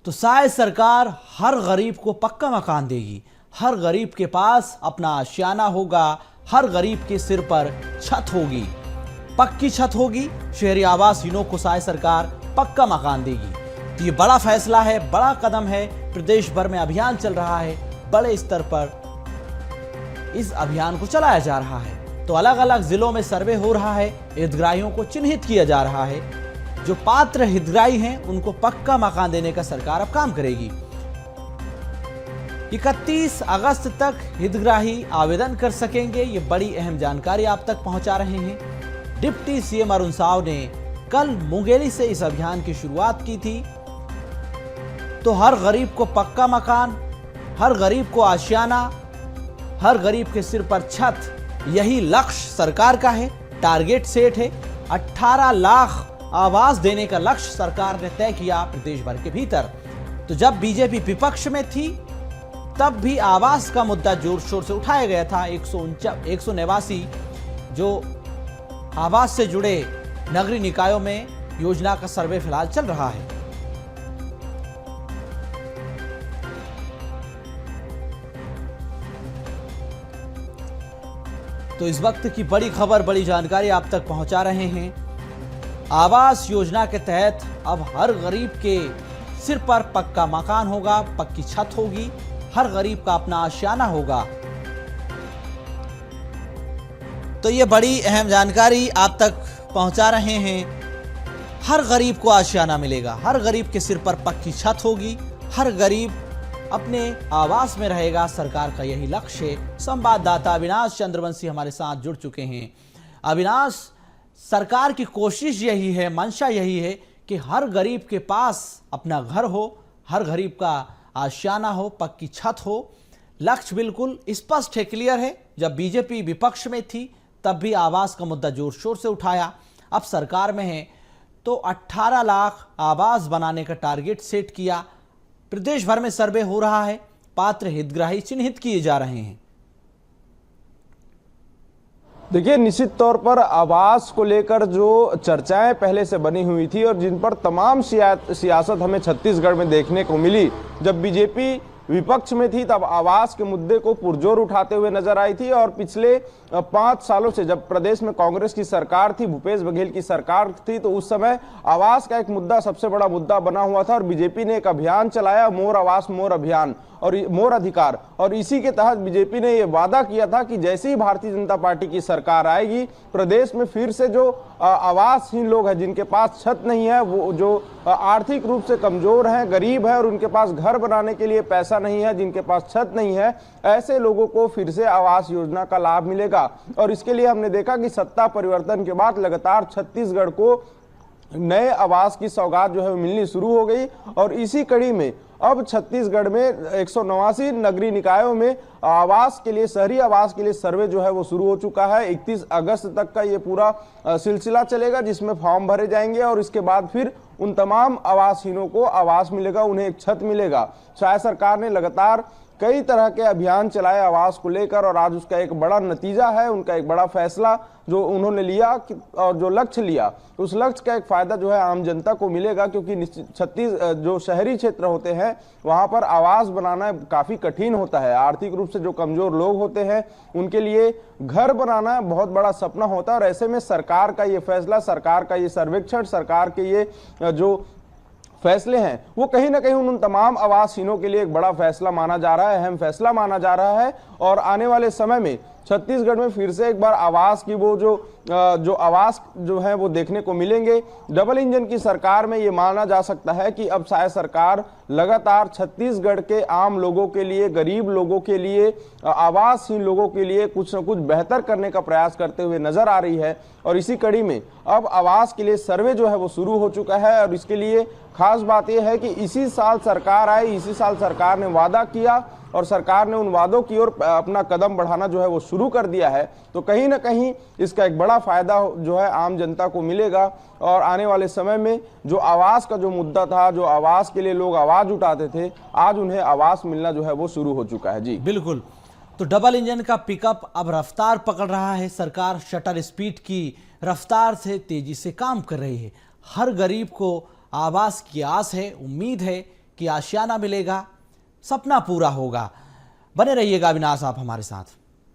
तो शायद सरकार हर गरीब को पक्का मकान देगी, हर गरीब के पास अपना आशियाना होगा, हर गरीब के सिर पर छत होगी, पक्की छत होगी। शहरी आवासहीनों को शायद सरकार पक्का मकान देगी। तो ये बड़ा फैसला है, बड़ा कदम है। प्रदेश भर में अभियान चल रहा है, बड़े स्तर पर इस अभियान को चलाया जा रहा है। तो अलग अलग जिलों में सर्वे हो रहा है, हितग्राहियों को चिन्हित किया जा रहा है। जो पात्र हितग्राही हैं उनको पक्का मकान देने का सरकार अब काम करेगी। 31 अगस्त तक हितग्राही आवेदन कर सकेंगे। ये बड़ी अहम जानकारी आप तक पहुंचा रहे हैं। डिप्टी सीएम अरुण साव ने कल मुंगेली से इस अभियान की शुरुआत की थी। तो हर गरीब को पक्का मकान, हर गरीब को आशियाना, हर गरीब के सिर पर छत, यही लक्ष्य सरकार का है। टारगेट सेट है। 18 लाख आवास देने का लक्ष्य सरकार ने तय किया प्रदेश भर के भीतर। तो जब बीजेपी विपक्ष में थी तब भी आवास का मुद्दा जोर शोर से उठाया गया था। 189 जो आवास से जुड़े नगरीय निकायों में योजना का सर्वे फिलहाल चल रहा है। तो इस वक्त की बड़ी खबर, बड़ी जानकारी आप तक पहुंचा रहे हैं। आवास योजना के तहत अब हर गरीब के सिर पर पक्का मकान होगा, पक्की छत होगी, हर गरीब का अपना आशियाना होगा। तो ये बड़ी अहम जानकारी आप तक पहुंचा रहे हैं। हर गरीब को आशियाना मिलेगा, हर गरीब के सिर पर पक्की छत होगी, हर गरीब अपने आवास में रहेगा। सरकार का यही लक्ष्य है। संवाददाता अविनाश चंद्रवंशी हमारे साथ जुड़ चुके हैं। अविनाश, सरकार की कोशिश यही है, मंशा यही है कि हर गरीब के पास अपना घर हो, हर गरीब का आशियाना हो, पक्की छत हो। लक्ष्य बिल्कुल स्पष्ट है, क्लियर है। जब बीजेपी विपक्ष में थी तब भी आवास का मुद्दा जोर शोर से उठाया। अब सरकार में है तो 18 लाख आवास बनाने का टारगेट सेट किया। प्रदेश भर में सर्वे हो रहा है, पात्र हितग्राही चिन्हित किए जा रहे हैं। देखिए, निश्चित तौर पर आवास को लेकर जो चर्चाएं पहले से बनी हुई थी और जिन पर तमाम सियासत हमें छत्तीसगढ़ में देखने को मिली, जब बीजेपी विपक्ष में थी तब आवास के मुद्दे को पुरजोर उठाते हुए नजर आई थी। और पिछले 5 सालों से जब प्रदेश में कांग्रेस की सरकार थी, भूपेश बघेल की सरकार थी, तो उस समय आवास का एक मुद्दा सबसे बड़ा मुद्दा बना हुआ था। और बीजेपी ने एक अभियान चलाया, मोर आवास मोर अभियान और मोर अधिकार। और इसी के तहत बीजेपी ने यह वादा किया था कि जैसे ही भारतीय जनता पार्टी की सरकार आएगी, प्रदेश में फिर से जो आवासहीन लोग हैं, जिनके पास छत नहीं है, वो जो आर्थिक रूप से कमजोर हैं, गरीब है और उनके पास घर बनाने के लिए पैसा नहीं है, जिनके पास छत नहीं है, ऐसे लोगों को फिर से आवास योजना का लाभ मिलेगा। और इसके लिए हमने देखा कि सत्ता परिवर्तन के बाद लगातार छत्तीसगढ़ को नए आवास की सौगात जो है मिलनी शुरू हो गई। और इसी कड़ी में अब छत्तीसगढ़ में 189 नगरीय निकायों में आवास के लिए, शहरी आवास के लिए सर्वे जो है वो शुरू हो चुका है। 31 अगस्त तक का ये पूरा सिलसिला चलेगा, जिसमें फॉर्म भरे जाएंगे और इसके बाद फिर उन तमाम आवासहीनों को आवास मिलेगा, उन्हें एक छत मिलेगा। शायद सरकार ने लगातार कई तरह के अभियान चलाए आवास को लेकर और आज उसका एक बड़ा नतीजा है, उनका एक बड़ा फैसला जो उन्होंने लिया और जो लक्ष्य लिया, उस लक्ष्य का एक फायदा जो है आम जनता को मिलेगा। क्योंकि जो शहरी क्षेत्र होते हैं वहां पर आवास बनाना काफी कठिन होता है। आर्थिक रूप से जो कमजोर लोग होते हैं उनके लिए घर बनाना बहुत बड़ा सपना होता है। और ऐसे में सरकार का ये फैसला, सरकार का ये सर्वेक्षण, सरकार के ये जो फैसले हैं, वो कहीं ना कहीं उन तमाम आवासहीनों के लिए एक बड़ा फैसला माना जा रहा है, अहम फैसला माना जा रहा है। और आने वाले समय में छत्तीसगढ़ में फिर से एक बार आवास की वो जो आवास जो है वो देखने को मिलेंगे। डबल इंजन की सरकार में ये माना जा सकता है कि अब शायद सरकार लगातार छत्तीसगढ़ के आम लोगों के लिए, गरीब लोगों के लिए, आवासहीन लोगों के लिए कुछ न कुछ बेहतर करने का प्रयास करते हुए नजर आ रही है। और इसी कड़ी में अब आवास के लिए सर्वे जो है वो शुरू हो चुका है। और इसके लिए खास बात यह है कि इसी साल सरकार आई, इसी साल सरकार ने वादा किया और सरकार ने उन वादों की ओर अपना कदम बढ़ाना जो है वो शुरू कर दिया है। तो कहीं ना कहीं इसका एक बड़ा फायदा जो है आम जनता को मिलेगा। और आने वाले समय में जो आवास का जो मुद्दा था, जो आवास के लिए लोग आवाज उठाते थे, आज उन्हें आवास मिलना जो है वो शुरू हो चुका है। जी बिल्कुल। तो डबल इंजन का पिकअप अब रफ्तार पकड़ रहा है। सरकार शटर स्पीड की रफ्तार से तेजी से काम कर रही है। हर गरीब को आवास की आस है, उम्मीद है की आशियाना मिलेगा, सपना पूरा होगा। बने रहिएगा अविनाश आप हमारे साथ।